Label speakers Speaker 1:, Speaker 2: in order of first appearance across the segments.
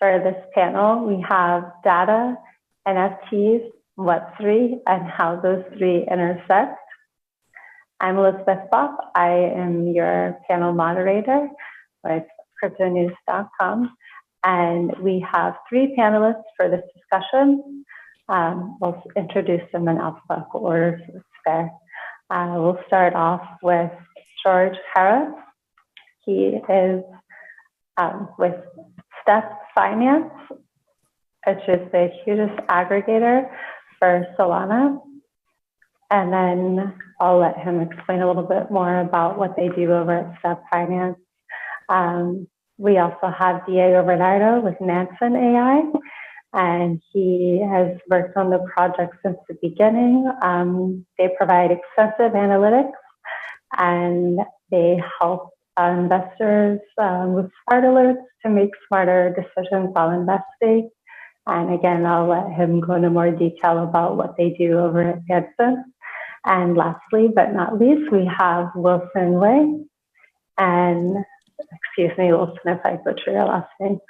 Speaker 1: For this panel, we have data, NFTs, Web3, and how those three intersect. I'm Elizabeth Bopp. I am your panel moderator with Cryptonews.com. And we have three panelists for this discussion. We'll introduce them in alphabetical order, so it's fair. We'll start off with George Harrap. He is with Step Finance, which is the hugest aggregator for Solana. And then I'll let him explain a little bit more about what they do over at Step Finance. We also have Diego Bernardo with Nansen AI, and he has worked on the project since the beginning. They provide extensive analytics, and they help investors with smart alerts to make smarter decisions while investing. And again, I'll let him go into more detail about what they do over at Nansen. And lastly, but not least, we have Wilson Wei. And excuse me, Wilson, if I butcher your last name.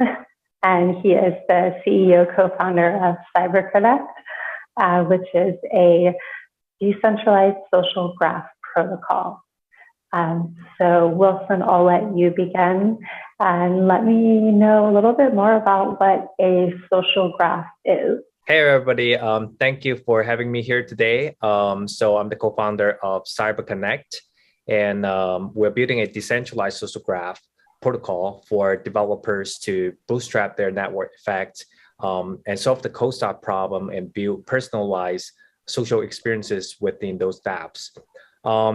Speaker 1: And he is the CEO, co-founder of CyberConnect, which is a decentralized social graph protocol. So Wilson, I'll let you begin and let me know a little bit more about what a social graph is.
Speaker 2: Hey everybody, thank you for having me here today. So I'm the co-founder of CyberConnect, and we're building a decentralized social graph protocol for developers to bootstrap their network effect and solve the cold start problem and build personalized social experiences within those dApps.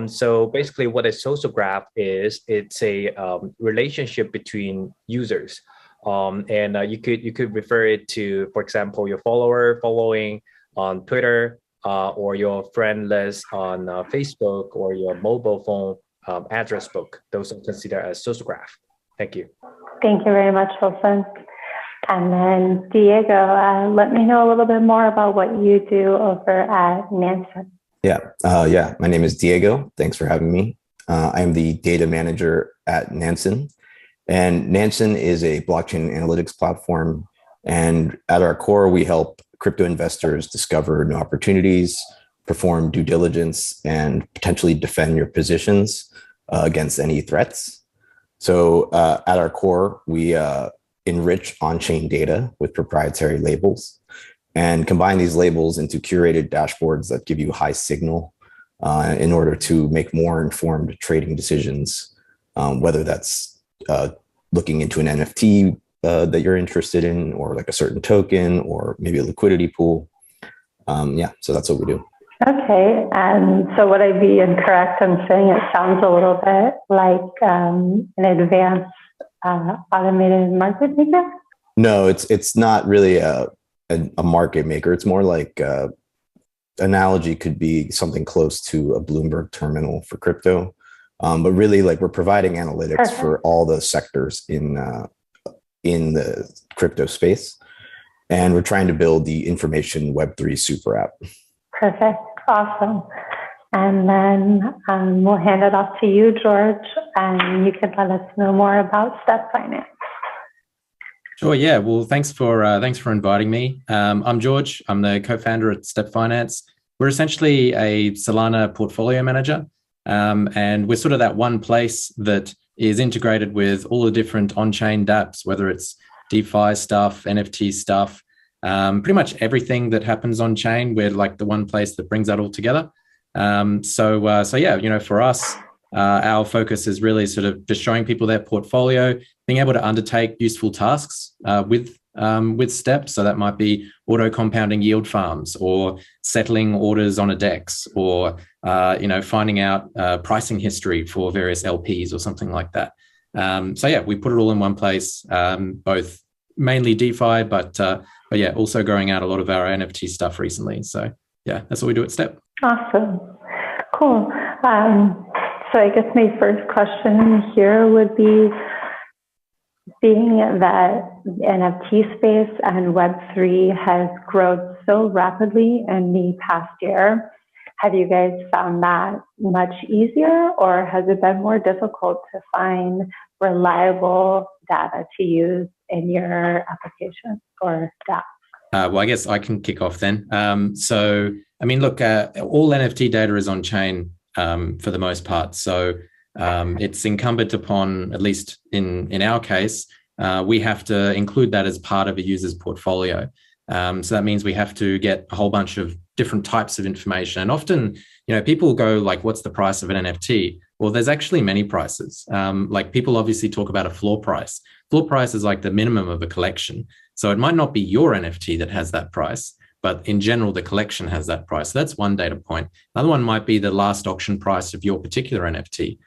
Speaker 2: So basically what a social graph is, it's a relationship between users. And you could refer it to, for example, your following on Twitter, or your friend list on Facebook, or your mobile phone address book. Those are considered as social graph. Thank you.
Speaker 1: Thank you very much, Wilson. And then Diego, let me know a little bit more about what you do over at Nansen.
Speaker 3: Yeah. My name is Diego. Thanks for having me. I am the data manager at Nansen. And Nansen is a blockchain analytics platform. And at our core, we help crypto investors discover new opportunities, perform due diligence, and potentially defend your positions against any threats. So at our core, we enrich on-chain data with proprietary labels and combine these labels into curated dashboards that give you high signal in order to make more informed trading decisions, whether that's looking into an NFT that you're interested in, or like a certain token, or maybe a liquidity pool. So that's what we do.
Speaker 1: Okay, and so would I be incorrect in saying it sounds a little bit like an advanced automated market maker?
Speaker 3: No, it's not really a market maker. It's more like analogy could be something close to a Bloomberg terminal for crypto. But really, like, we're providing analytics for all the sectors in the crypto space, and we're trying to build the information Web3 super app.
Speaker 1: Perfect, awesome. And then we'll hand it off to you, George, and you can let us know more about Step Finance.
Speaker 4: Sure. Yeah. Well, thanks for inviting me. I'm George. I'm the co-founder at Step Finance. We're essentially a Solana portfolio manager. And we're sort of that one place that is integrated with all the different on-chain dApps, whether it's DeFi stuff, NFT stuff, pretty much everything that happens on-chain. We're like the one place that brings that all together. So yeah, for us, our focus is really sort of just showing people their portfolio, being able to undertake useful tasks with Step. So that might be auto compounding yield farms, or settling orders on a DEX, or finding out pricing history for various LPs or something like that. So yeah, we put it all in one place, both mainly DeFi, but yeah, also growing out a lot of our NFT stuff recently. So yeah, that's what we do at Step.
Speaker 1: Awesome, cool. So I guess my first question here would be, being that the NFT space and Web3 has grown so rapidly in the past year, have you guys found that much easier, or has it been more difficult to find reliable data to use in your application or app?
Speaker 4: Well, I guess I can kick off then. So, I mean, look, all NFT data is on chain for the most part. So it's incumbent upon, at least in our case, we have to include that as part of a user's portfolio. So that means we have to get a whole bunch of different types of information. And often, people go like, what's the price of an NFT? Well, there's actually many prices. Like people obviously talk about a floor price. Floor price is like the minimum of a collection. So it might not be your NFT that has that price, but in general, the collection has that price. So that's one data point. Another one might be the last auction price of your particular NFT,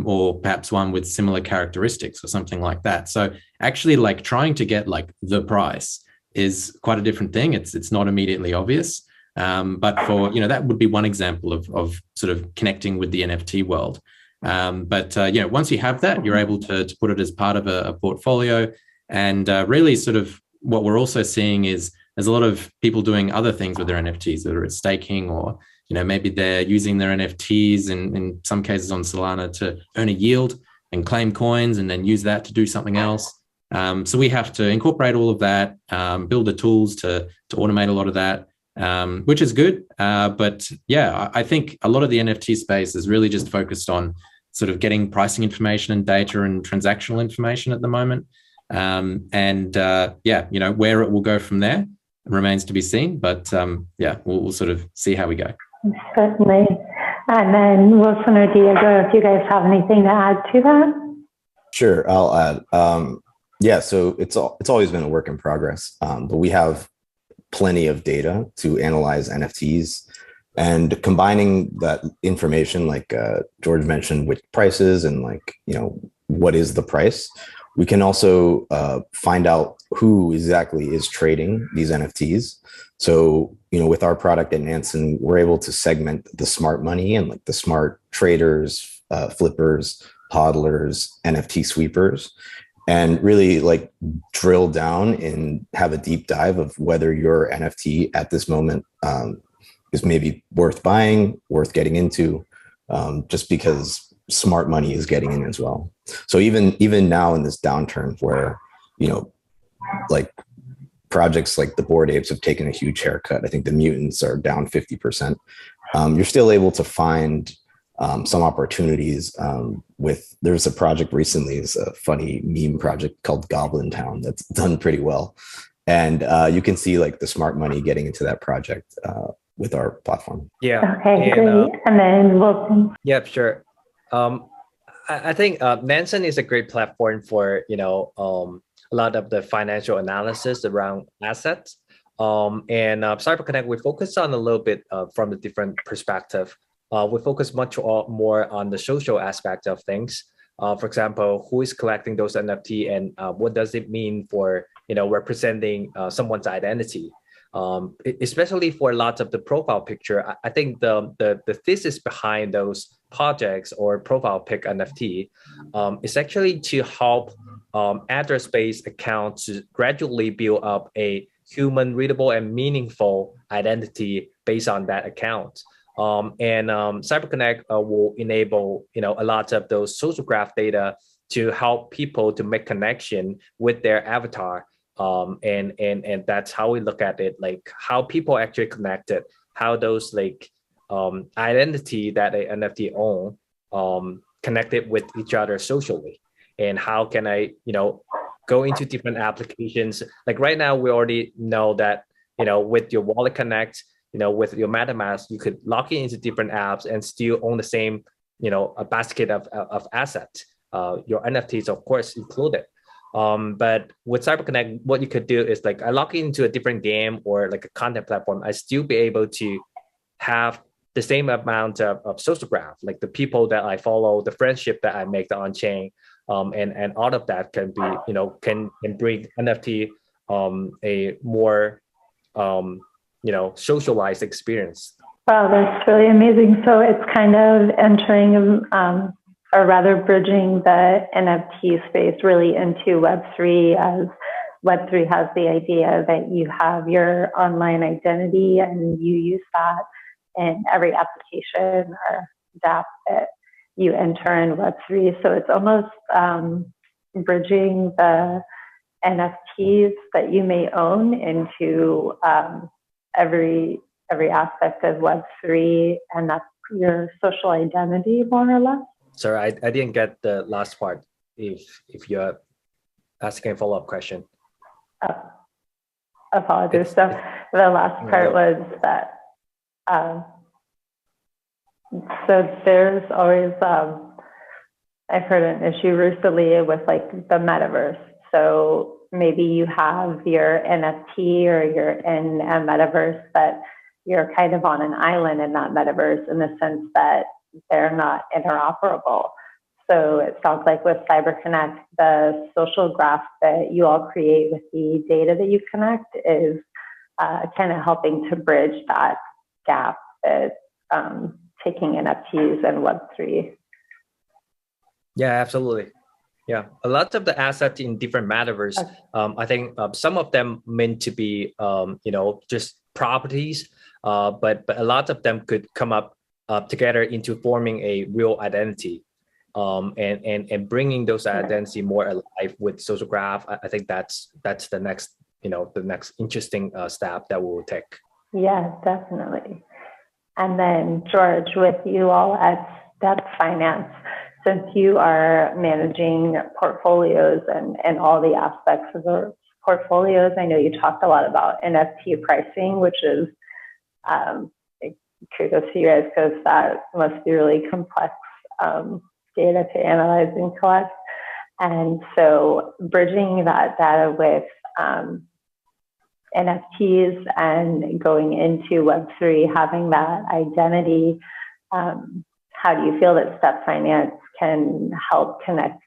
Speaker 4: or perhaps one with similar characteristics or something like that. So actually like trying to get like the price is quite a different thing. It's not immediately obvious. But for, that would be one example of sort of connecting with the NFT world. But once you have that, you're able to put it as part of a portfolio. And really sort of what we're also seeing is there's a lot of people doing other things with their NFTs, whether it's staking or, maybe they're using their NFTs in some cases on Solana to earn a yield and claim coins and then use that to do something else. So we have to incorporate all of that, build the tools to automate a lot of that, which is good. But yeah, I think a lot of the NFT space is really just focused on sort of getting pricing information and data and transactional information at the moment. Where it will go from there remains to be seen. But we'll sort of see how we go.
Speaker 1: Certainly. And then Wilson or Diego, if you guys have anything to add to that.
Speaker 3: Sure, I'll add. So it's always been a work in progress, but we have plenty of data to analyze NFTs, and combining that information, like George mentioned, with prices and what is the price. We can also find out who exactly is trading these NFTs. So, with our product at Nansen, we're able to segment the smart money and like the smart traders, flippers, hodlers, NFT sweepers, and really like drill down and have a deep dive of whether your NFT at this moment is maybe worth buying, worth getting into, just because smart money is getting in as well. So even now in this downturn where, like projects like the Bored Apes have taken a huge haircut, I think the mutants are down 50%. You're still able to find some opportunities there's a project recently, it's a funny meme project called Goblin Town that's done pretty well. And you can see like the smart money getting into that project with our platform.
Speaker 2: Yeah.
Speaker 1: Okay, great. And then Wilson.
Speaker 2: Yeah, sure. I think Nansen is a great platform for, a lot of the financial analysis around assets. And CyberConnect, we focus on a little bit from a different perspective. We focus much more on the social aspect of things. For example, who is collecting those NFT and what does it mean for, representing someone's identity? Especially for lots of the profile picture, I think the thesis behind those projects or profile pic NFT is actually to help address-based accounts to gradually build up a human readable and meaningful identity based on that account. CyberConnect will enable a lot of those social graph data to help people to make connection with their avatar. And that's how we look at it, like how people actually connected, how those identity that a NFT own connected with each other socially, and how can I go into different applications. Like right now we already know that with your Wallet Connect, with your MetaMask, you could log in into different apps and still own the same a basket of assets, your NFTs of course included. But with CyberConnect, what you could do is like I log into a different game or like a content platform, I still be able to have the same amount of social graph, like the people that I follow, the friendship that I make on chain, and all of that can be, can bring NFT a more, socialized experience.
Speaker 1: Wow, that's really amazing. So it's kind of entering or rather bridging the NFT space really into Web3, as Web3 has the idea that you have your online identity and you use that in every application or app that you enter in Web3. So it's almost bridging the NFTs that you may own into every aspect of Web3, and that's your social identity, more or less.
Speaker 2: Sorry, I didn't get the last part. If you're asking a follow-up question.
Speaker 1: Apologies. So the last part was that. So there's always, I've heard an issue recently with like the metaverse. So maybe you have your NFT or you're in a metaverse, but you're kind of on an island in that metaverse in the sense that they're not interoperable. So it sounds like with CyberConnect, the social graph that you all create with the data that you connect is kind of helping to bridge that gap that taking NFTs and Web3.
Speaker 2: Yeah, absolutely. Yeah, a lot of the assets in different metaverse, I think some of them meant to be, just properties, but a lot of them could come up together into forming a real identity, and bringing those identity more alive with social graph. I think that's the next, the next interesting step that we will take.
Speaker 1: Yeah, definitely. And then George, with you all at Step Finance, since you are managing portfolios and all the aspects of the portfolios, I know you talked a lot about NFT pricing, which is kudos to you guys because that must be really complex data to analyze and collect. And so bridging that data with NFTs and going into Web3, having that identity, how do you feel that Step Finance can help connect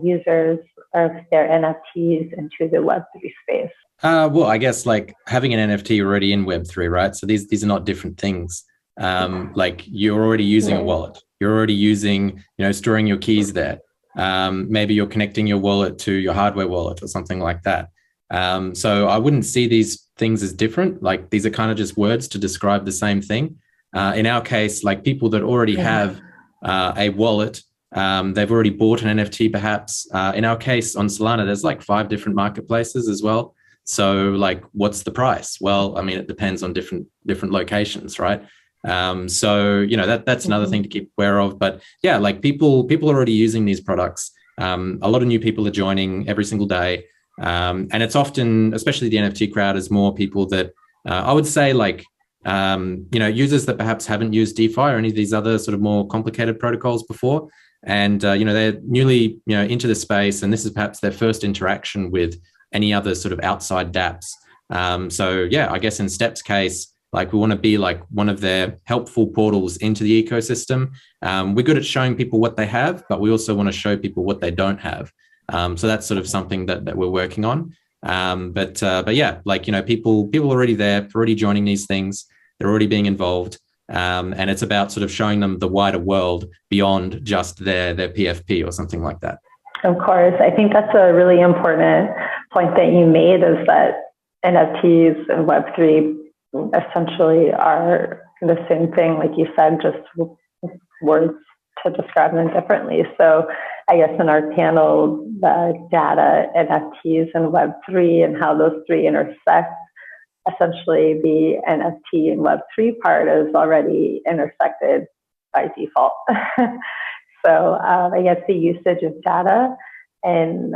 Speaker 1: users of their NFTs into the Web3 space?
Speaker 4: Well, I guess like having an NFT already in Web3, right? So these are not different things. Like you're already using a wallet. You're already using, storing your keys there. Maybe you're connecting your wallet to your hardware wallet or something like that. So I wouldn't see these things as different. Like these are kind of just words to describe the same thing. In our case, like people that already have a wallet, they've already bought an NFT perhaps. In our case on Solana, there's like 5 different marketplaces as well. So like, what's the price? Well, I mean, it depends on different locations, right? So, that's another thing to keep aware of. But yeah, like people are already using these products. A lot of new people are joining every single day. And it's often, especially the NFT crowd, is more people that I would say like, users that perhaps haven't used DeFi or any of these other sort of more complicated protocols before. And, they're newly, into the space, and this is perhaps their first interaction with any other sort of outside dApps. So yeah, I guess in Step's case, like we want to be like one of their helpful portals into the ecosystem. We're good at showing people what they have, but we also want to show people what they don't have. So that's sort of something that we're working on. But yeah, like, people are already there, already joining these things. They're already being involved. And it's about sort of showing them the wider world beyond just their PFP or something like that.
Speaker 1: Of course. I think that's a really important point that you made, is that NFTs and Web3 essentially are the same thing, like you said, just words to describe them differently. So I guess in our panel, the data, NFTs, and Web3 and how those three intersect, essentially the NFT and Web3 part is already intersected by default. So I guess the usage of data and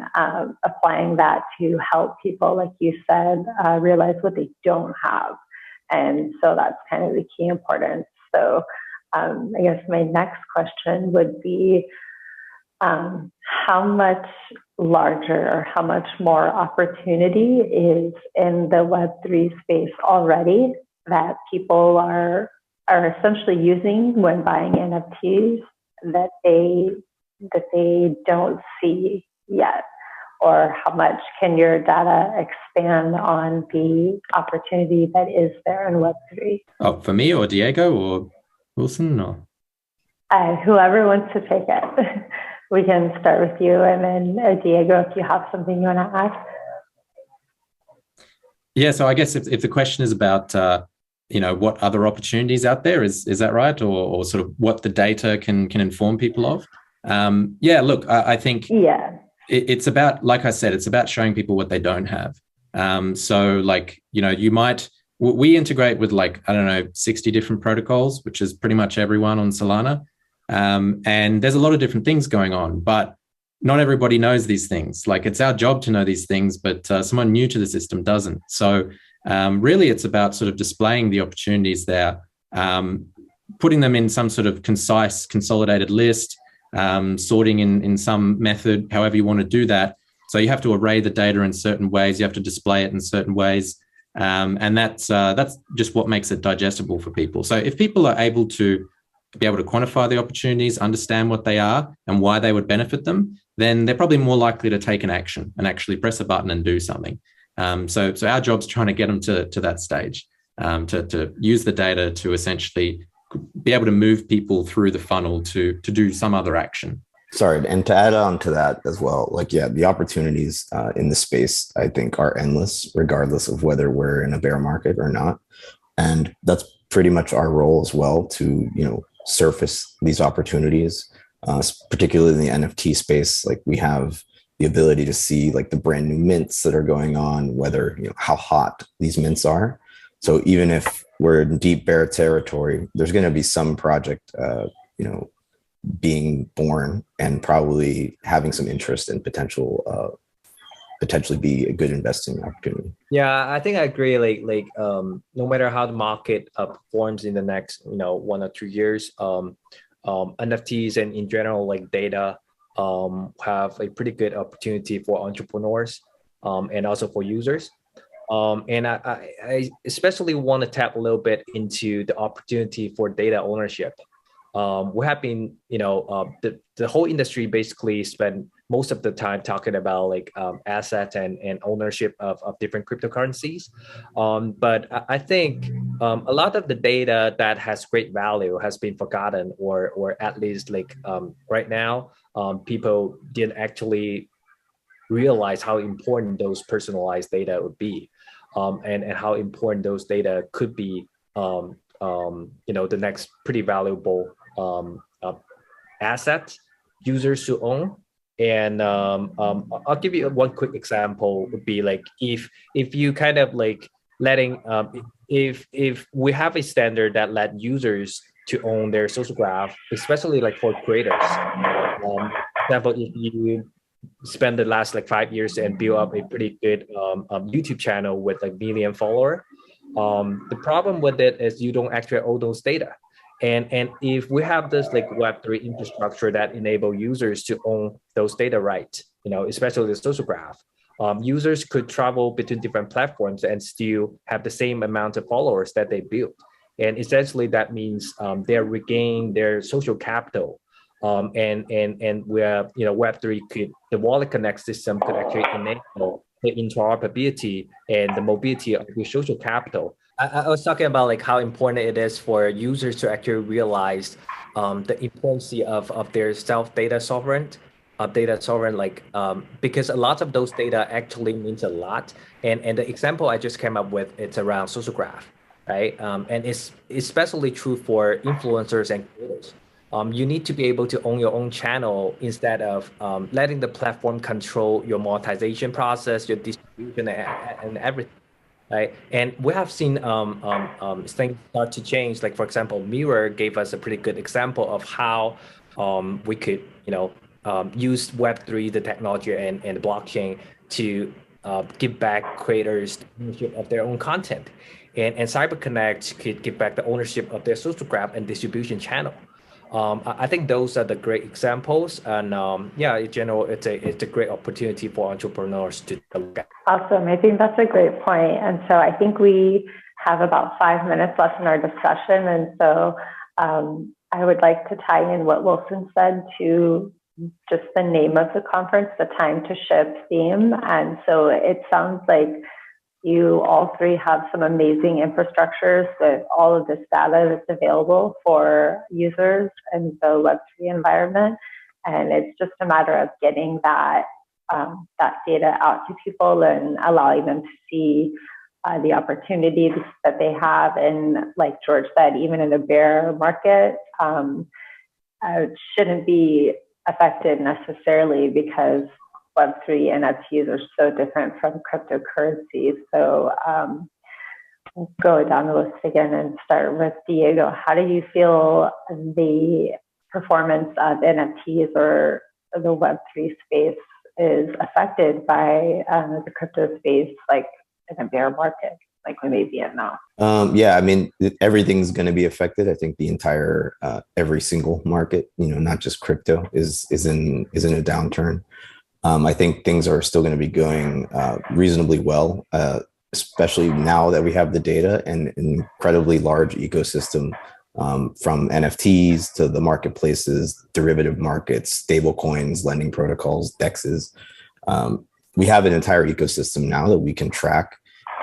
Speaker 1: applying that to help people, like you said, realize what they don't have. And so that's kind of the key importance. So I guess my next question would be, how much larger or how much more opportunity is in the Web3 space already that people are essentially using when buying NFTs that they don't see yet? Or how much can your data expand on the opportunity that is there in Web3?
Speaker 4: Oh, for me or Diego or Wilson or?
Speaker 1: Whoever wants to take it. We can start with you, and then Diego, if you have something you want to add.
Speaker 4: Yeah, so I guess if the question is about, what other opportunities out there, is that right? Or sort of what the data can inform people of? Yeah, look, I think...
Speaker 1: Yeah.
Speaker 4: it's about, like I said, it's about showing people what they don't have. So like, you might, we integrate with like, I don't know, 60 different protocols, which is pretty much everyone on Solana. And there's a lot of different things going on, but not everybody knows these things. Like, it's our job to know these things, but someone new to the system doesn't. So really, it's about sort of displaying the opportunities there, putting them in some sort of concise, consolidated list, sorting in some method, however you want to do that. So you have to array the data in certain ways. You have to display it in certain ways. And that's just what makes it digestible for people. So if people are able to be able to quantify the opportunities, understand what they are and why they would benefit them, then they're probably more likely to take an action and actually press a button and do something. So our job's trying to get them to that stage, to use the data to essentially be able to move people through the funnel to do some other action.
Speaker 3: Sorry, and to add on to that as well, like, yeah, the opportunities in the space, I think, are endless, regardless of whether we're in a bear market or not. And that's pretty much our role as well, to, surface these opportunities, particularly in the NFT space. Like, we have the ability to see like the brand new mints that are going on, whether, how hot these mints are. So even if we're in deep bear territory, there's going to be some project, being born and probably having some interest in potentially be a good investing opportunity.
Speaker 2: Yeah, I think I agree. Like no matter how the market performs in the next 1 or 2 years, NFTs and in general like data have a pretty good opportunity for entrepreneurs and also for users. And I especially want to tap a little bit into the opportunity for data ownership. We have been, the whole industry basically spent most of the time talking about like assets and ownership of different cryptocurrencies. But I think a lot of the data that has great value has been forgotten, or at least like right now, people didn't actually realize how important those personalized data would be, and how important those data could be, the next pretty valuable asset users to own. And I'll give you one quick example. Would be like if you kind of like letting if we have a standard that let users to own their social graph, especially like for creators. For example, if you spend the last like 5 years and build up a pretty good YouTube channel with like million follower, the problem with it is you don't actually own those data. And if we have this like Web3 infrastructure that enable users to own those data rights, especially the social graph, users could travel between different platforms and still have the same amount of followers that they built. And essentially that means they're regaining their social capital. And where Web3 the wallet connect system could actually enable the interoperability and the mobility of your social capital. I was talking about like how important it is for users to actually realize the importance of their self-data sovereign, like because a lot of those data actually means a lot. And the example I just came up with, it's around social graph, right? And it's especially true for influencers and creators. You need to be able to own your own channel instead of letting the platform control your monetization process, your distribution, and everything. Right, and we have seen things start to change. Like, for example, Mirror gave us a pretty good example of how we could, use Web3, the technology and the blockchain to give back creators the ownership of their own content, and CyberConnect could give back the ownership of their social graph and distribution channel. I think those are the great examples, and in general, it's a great opportunity for entrepreneurs to look at.
Speaker 1: Awesome. I think that's a great point. And so I think we have about 5 minutes left in our discussion. And so I would like to tie in what Wilson said to just the name of the conference, the Time to Ship theme. And so it sounds like you all three have some amazing infrastructures with all of this data that's available for users in the Web3 environment. And it's just a matter of getting that data out to people and allowing them to see the opportunities that they have. And like George said, even in a bear market, shouldn't be affected necessarily, because Web3 NFTs are so different from cryptocurrencies. So we'll go down the list again and start with Diego. How do you feel the performance of NFTs or the Web3 space is affected by the crypto space, like in a bear market, like we may be in now?
Speaker 3: Yeah, I mean, everything's going to be affected. I think the entire, every single market, not just crypto, is in a downturn. I think things are still going to be going reasonably well, especially now that we have the data and an incredibly large ecosystem, from NFTs to the marketplaces, derivative markets, stable coins, lending protocols, DEXs. We have an entire ecosystem now that we can track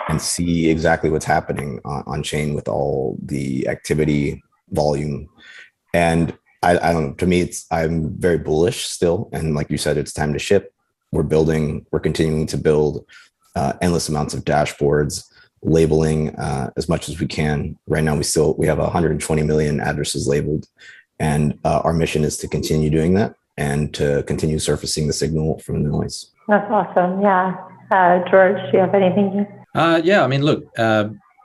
Speaker 3: and see exactly what's happening on chain with all the activity volume. And I don't know, to me, I'm very bullish still. And like you said, it's time to ship. We're continuing to build endless amounts of dashboards, labeling as much as we can. Right now, we have 120 million addresses labeled. And our mission is to continue doing that and to continue surfacing the signal from the noise.
Speaker 1: That's awesome. Yeah. George, do you have anything?
Speaker 4: Yeah, I mean, look,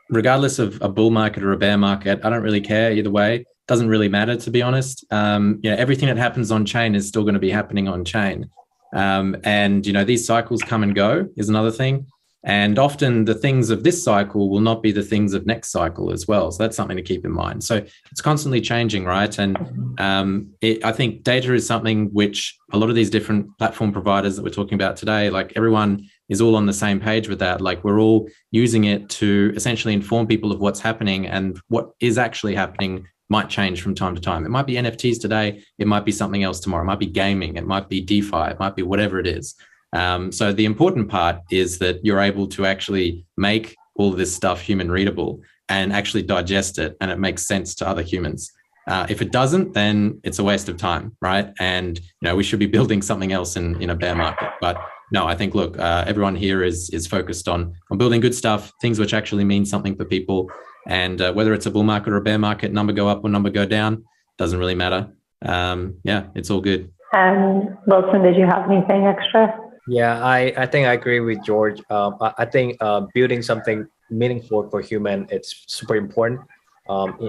Speaker 4: regardless of a bull market or a bear market, I don't really care either way. Doesn't really matter, to be honest. Everything that happens on chain is still going to be happening on chain. And these cycles come and go is another thing. And often the things of this cycle will not be the things of next cycle as well. So that's something to keep in mind. So it's constantly changing, right? And I think data is something which a lot of these different platform providers that we're talking about today, like everyone is all on the same page with that. Like we're all using it to essentially inform people of what's happening, and what is actually happening might change from time to time. It might be NFTs today. It might be something else tomorrow. It might be gaming. It might be DeFi. It might be whatever it is. So the important part is that you're able to actually make all of this stuff human readable and actually digest it, and it makes sense to other humans. If it doesn't, then it's a waste of time, right? And we should be building something else in a bear market. But no, I think, look, everyone here is focused on building good stuff, things which actually mean something for people. And whether it's a bull market or a bear market, number go up or number go down, doesn't really matter. It's all good.
Speaker 1: And Wilson, did you have anything extra?
Speaker 2: Yeah, I think I agree with George. I think building something meaningful for human, it's super important.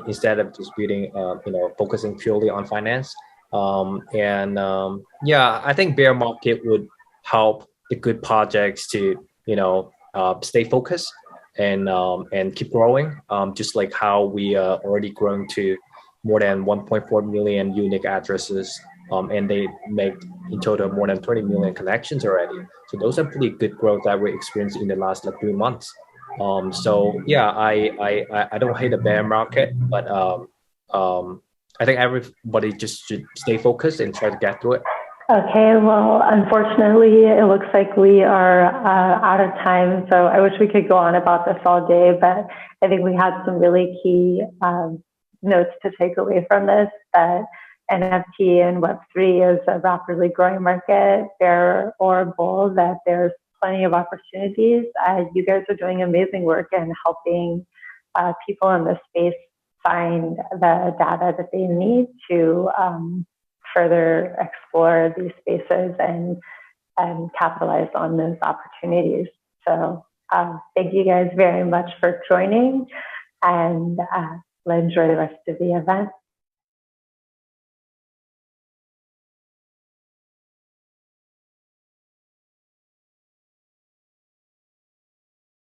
Speaker 2: Instead of just building, focusing purely on finance. I think bear market would help the good projects to stay focused and keep growing. Just like how we are already growing to more than 1.4 million unique addresses. And they make in total more than 20 million connections already. So those are pretty good growth that we experienced in the last 3 months. I don't hate the bear market, but I think everybody just should stay focused and try to get through it.
Speaker 1: Okay, well, unfortunately, it looks like we are out of time. So I wish we could go on about this all day, but I think we had some really key notes to take away from this, that NFT and Web3 is a rapidly growing market, bear or bull, that there's plenty of opportunities. You guys are doing amazing work in helping people in this space find the data that they need to further explore these spaces and capitalize on those opportunities. So thank you guys very much for joining, and enjoy the rest of the event.